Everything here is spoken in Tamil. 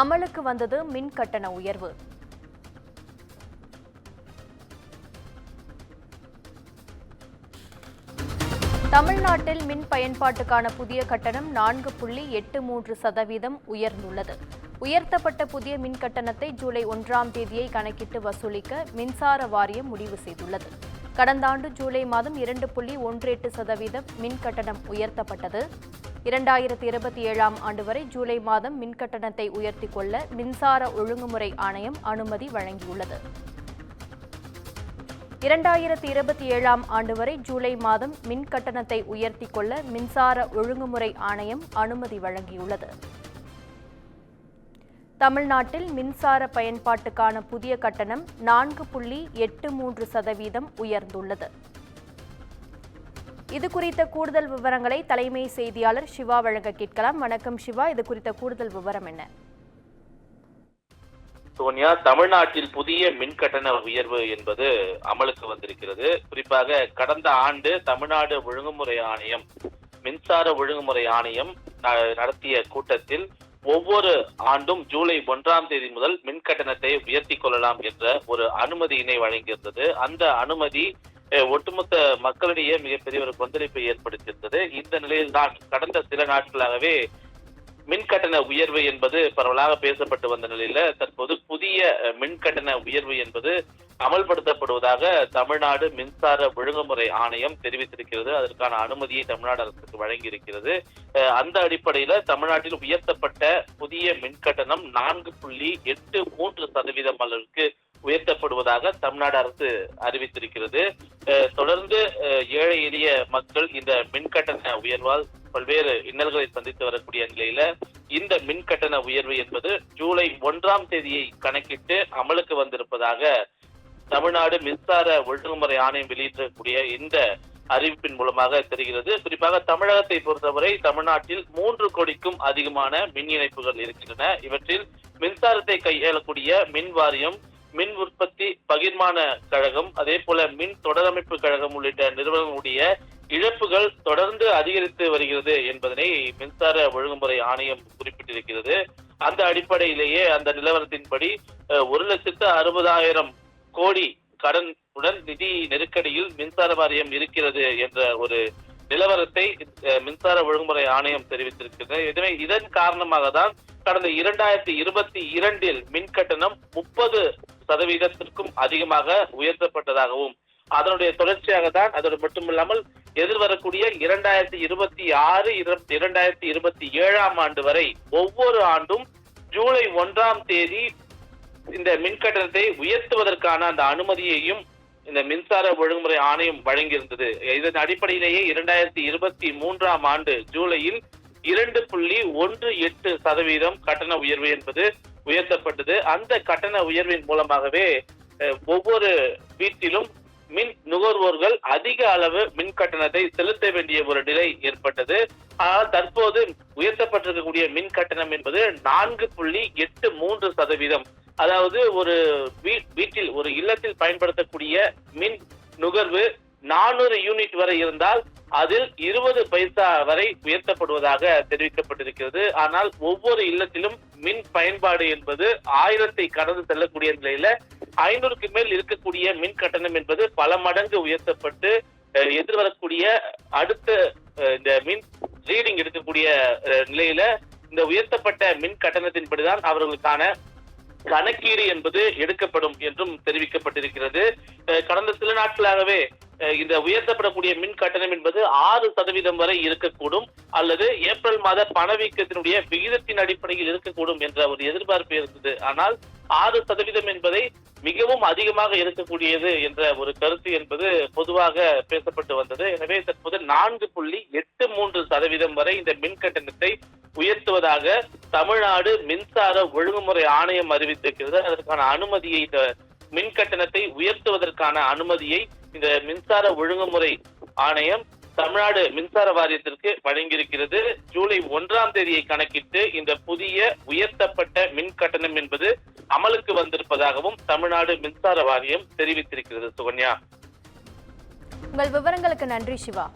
அமலுக்கு வந்தது மின் கட்டண உயர்வு. தமிழ்நாட்டில் மின் பயன்பாட்டுக்கான புதிய கட்டணம் 4.83% உயர்ந்துள்ளது. உயர்த்தப்பட்ட புதிய மின் கட்டணத்தை ஜூலை 1ஆம் தேதியை கணக்கிட்டு வசூலிக்க மின்சார வாரியம் முடிவு செய்துள்ளது. கடந்த ஆண்டு ஜூலை மாதம் 2.18% மின் கட்டணம் உயர்த்தப்பட்டது. 2027ஆம் ஆண்டு வரை ஜூலை மாதம் மின் கட்டணத்தை உயர்த்திக் கொள்ள மின்சார ஒழுங்குமுறை ஆணையம் அனுமதி வழங்கியுள்ளது. 2027ஆம் ஆண்டு வரை ஜூலை மாதம் மின் கட்டணத்தை உயர்த்திக் கொள்ள மின்சார ஒழுங்குமுறை ஆணையம் அனுமதி வழங்கியுள்ளது. தமிழ்நாட்டில் மின்சார பயன்பாட்டுக்கான புதிய கட்டணம் 4.83% உயர்ந்துள்ளது. இது குறித்த கூடுதல் விவரங்களை தலைமை செய்தியாளர் சிவா வழங்க கேட்கலாம். வணக்கம் சிவா, இது குறித்த கூடுதல் விவரம் என்ன? சோனியா, தமிழ்நாட்டில் புதிய மின் கட்டண உயர்வு என்பது அமலுக்கு வந்திருக்கிறது. குறிப்பாக கடந்த ஆண்டு தமிழ்நாடு ஒழுங்குமுறை ஆணையம், மின்சார ஒழுங்குமுறை ஆணையம் நடத்திய கூட்டத்தில் ஒவ்வொரு ஆண்டும் ஜூலை 1ஆம் தேதி முதல் மின் கட்டணத்தை உயர்த்தி கொள்ளலாம் என்ற ஒரு அனுமதியினை வழங்கியிருந்தது. அந்த அனுமதி ஒட்டுமொத்த மக்களிடையே மிகப்பெரிய ஒரு கொந்தளிப்பை ஏற்படுத்தியிருந்தது. இந்த நிலையில் தான் கடந்த சில நாட்களாகவே மின் கட்டண உயர்வு என்பது பரவலாக பேசப்பட்டு வந்த நிலையில தற்போது புதிய மின் கட்டண உயர்வு என்பது அமல்படுத்தப்படுவதாக தமிழ்நாடு மின்சார ஒழுங்குமுறை ஆணையம் தெரிவித்திருக்கிறது. அதற்கான அனுமதியை தமிழ்நாடு அரசுக்கு வழங்கியிருக்கிறது. அந்த அடிப்படையில தமிழ்நாட்டில் உயர்த்தப்பட்ட புதிய மின் கட்டணம் 4.83% அளவிற்கு உயர்த்தப்படுவதாக தமிழ்நாடு அரசு அறிவித்திருக்கிறது. தொடர்ந்து ஏழை எளிய மக்கள் இந்த மின் கட்டண உயர்வால் பல்வேறு இன்னல்களை சந்தித்து வரக்கூடிய நிலையில இந்த மின் கட்டண உயர்வு என்பது ஜூலை 1ஆம் தேதியை கணக்கிட்டு அமலுக்கு வந்திருப்பதாக தமிழ்நாடு மின்சார ஒழுங்குமுறை ஆணையம் வெளியிட்டிருக்கக்கூடிய இந்த அறிவிப்பின் மூலமாக தெரிகிறது. குறிப்பாக தமிழகத்தை பொறுத்தவரை தமிழ்நாட்டில் 3 கோடிக்கும் அதிகமான மின் இணைப்புகள் இருக்கின்றன. இவற்றில் மின்சாரத்தை கையாளக்கூடிய மின் வாரியம், மின் உற்பத்தி பகிர்மான கழகம், அதே போல மின் தொடரமைப்பு கழகம் உள்ளிட்ட நிறுவனங்களுடைய இழப்புகள் தொடர்ந்து அதிகரித்து வருகிறது என்பதனை மின்சார ஒழுங்குமுறை ஆணையம் குறிப்பிட்டிருக்கிறது. அந்த அடிப்படையிலேயே அந்த நிலவரத்தின்படி 1,60,000 கோடி கடன் உடன் நிதி நெருக்கடியில் மின்சார வாரியம் இருக்கிறது என்ற ஒரு நிலவரத்தை மின்சார ஒழுங்குமுறை ஆணையம் தெரிவித்திருக்கிறது. எனவே இதன் காரணமாக தான் கடந்த 2022இல் மின் கட்டணம் 30% அதிகமாக உயர்த்தப்பட்டதாகவும், அதனுடைய தொடர்ச்சியாக தான் அதோடு மட்டுமில்லாமல் எதிர்வரக்கூடிய 2026, 2027ஆம் ஆண்டு வரை ஒவ்வொரு ஆண்டும் ஜூலை 1ஆம் தேதி இந்த மின் கட்டணத்தை உயர்த்துவதற்கான அந்த அனுமதியையும் இந்த மின்சார ஒழுங்குமுறை ஆணையம் வழங்கியிருந்தது. இதன் அடிப்படையிலேயே 2023ஆம் ஆண்டு ஜூலையில் 2.18% கட்டண உயர்வு என்பது உயர்த்தப்பட்டது. அந்த கட்டண உயர்வின் மூலமாகவே ஒவ்வொரு வீட்டிலும் மின் நுகர்வோர்கள் அதிக அளவு மின் கட்டணத்தை செலுத்த வேண்டிய ஒரு நிலை ஏற்பட்டது. ஆனால் தற்போது உயர்த்தப்பட்டிருக்கக்கூடிய மின் கட்டணம் என்பது 4.83%. அதாவது ஒரு வீட்டில், ஒரு இல்லத்தில் பயன்படுத்தக்கூடிய மின் நுகர்வு 400 யூனிட் வரை இருந்தால் அதில் 20 பைசா வரை உயர்த்தப்படுவதாக தெரிவிக்கப்பட்டிருக்கிறது. ஆனால் ஒவ்வொரு இல்லத்திலும் மின் பயன்பாடு என்பது 1000 கடந்து செல்லக்கூடிய நிலையில 500க்கு மேல் இருக்கக்கூடிய மின் கட்டணம் என்பது பல மடங்கு உயர்த்தப்பட்டு எதிர்வரக்கூடிய அடுத்த இந்த மின் ரீடிங் இருக்கக்கூடிய நிலையில இந்த உயர்த்தப்பட்ட மின் கட்டணத்தின்படிதான் அவர்களுக்கான கணக்கீடு என்பது எடுக்கப்படும் என்றும் தெரிவிக்கப்பட்டிருக்கிறது. கடந்த சில நாட்களாகவே இந்த உயர்த்தப்படக்கூடிய மின் கட்டணம் என்பது 6% வரை இருக்கக்கூடும், அல்லது ஏப்ரல் மாத பணவீக்கத்தினுடைய விகிதத்தின் அடிப்படையில் இருக்கக்கூடும் என்ற ஒரு எதிர்பார்ப்பு இருந்தது. ஆனால் 6% என்பதை மிகவும் அதிகமாக இருக்கக்கூடியது என்ற ஒரு கருத்து என்பது பொதுவாக பேசப்பட்டு வந்தது. எனவே தற்போது 4.83% வரை இந்த மின் கட்டணத்தை உயர்த்துவதாக தமிழ்நாடு மின்சார ஒழுங்குமுறை ஆணையம் அறிவித்திருக்கிறது. அதற்கான அனுமதியை, இந்த மின் கட்டணத்தை உயர்த்துவதற்கான அனுமதியை இந்த மின்சார ஒழுங்குமுறை ஆணையம் தமிழ்நாடு மின்சார வாரியத்திற்கு வழங்கியிருக்கிறது. ஜூலை 1ஆம் தேதியை கணக்கிட்டு இந்த புதிய உயர்த்தப்பட்ட மின் கட்டணம் என்பது அமலுக்கு வந்திருப்பதாகவும் தமிழ்நாடு மின்சார வாரியம் தெரிவித்திருக்கிறது. சுகன்யா, உங்கள் விவரங்களுக்கு நன்றி சிவா.